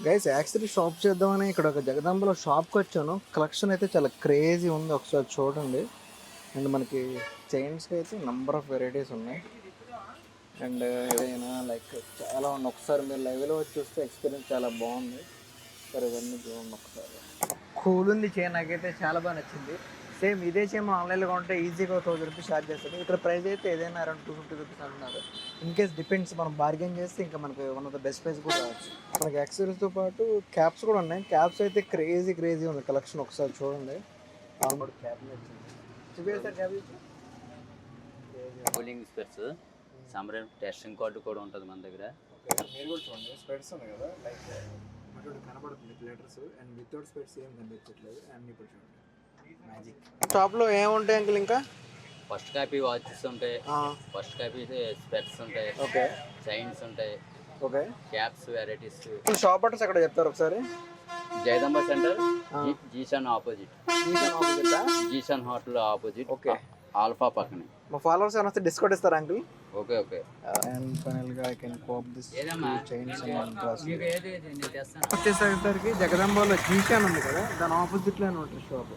Guys actually shop చేద్దామని ఇక్కడ ఒక జగదాంబలో షాప్కి వచ్చాను. కలెక్షన్ అయితే చాలా క్రేజీ ఉంది, ఒకసారి చూడండి. అండ్ మనకి చైన్స్కి అయితే నెంబర్ ఆఫ్ వెరైటీస్ ఉన్నాయి. అండ్ ఏదైనా లైక్ చాలా ఉంది. ఒకసారి మీరు లైవ్లో వచ్చి చూస్తే ఎక్స్పీరియన్స్ చాలా బాగుంది. సరే ఇవన్నీ చూడండి ఒకసారి. కూల్ ఉంది చైన్, నాకైతే చాలా బాగా నచ్చింది. సేమ్ ఇదే చైన్ ఆన్లైన్లో కొంటే ఈజీగా 1000 రూపీస్ ఛార్జ్ చేస్తారు. ఇక్కడ ప్రైస్ అయితే ఏదైనా అరౌండ్ 250 రూపీస్ అంటున్నారు. ఇన్ కేస్ డిపెండ్స్, మనం బార్గెన్ చేస్తే ఇంకా మనకి one of the best price కూడా రావచ్చు. మనకి యాక్సెసరీస్తో పాటు క్యాప్స్ కూడా ఉన్నాయి. క్యాప్స్ అయితే క్రేజీ ఉంది కలెక్షన్, ఒకసారి చూడండి. ఆల్మోస్ట్ క్యాప్ వచ్చింది. చూపించారు cap cooling specs summer testing card కూడా ఉంటుంది మన దగ్గర. మీరు కూడా చూడండి, స్పెట్స్ ఉన్నాయి కదా, లైక్ అటు కనబడుతుంది లెటర్స్. అండ్ వితౌట్ స్పెట్స్ ఏం కనిపించట్లేదు. అండ్ ఇప్పుడు చూడండి మ్యాజిక్. షాప్లో ఏముంటాయి అంకుల్? ఇంకా ఫస్ట్ కాపీ వాచెస్ ఉంటాయి, ఫస్ట్ కాపీ స్పెట్స్ ఉంటాయి, ఓకే, చైన్స్ ఉంటాయి, okay, caps varieties. Shop address అక్కడ చెప్తారు ఒకసారి. Jagadamba centre, Zeeshan opposite, Zeeshan hotel opposite, okay, alpha పక్కనే. మా ఫాలోవర్స్ ఏమైనా డిస్కౌంట్ ఇస్తారా అంకుల్? Okay okay. అండ్ ఫైనల్గా I can pop this chains and glass. మీకు వచ్చేసరికి జగదాంబలో జీషాన్ ఉంది కదా, దాని ఆపోజిట్లోనే ఉంటుంది షాప్.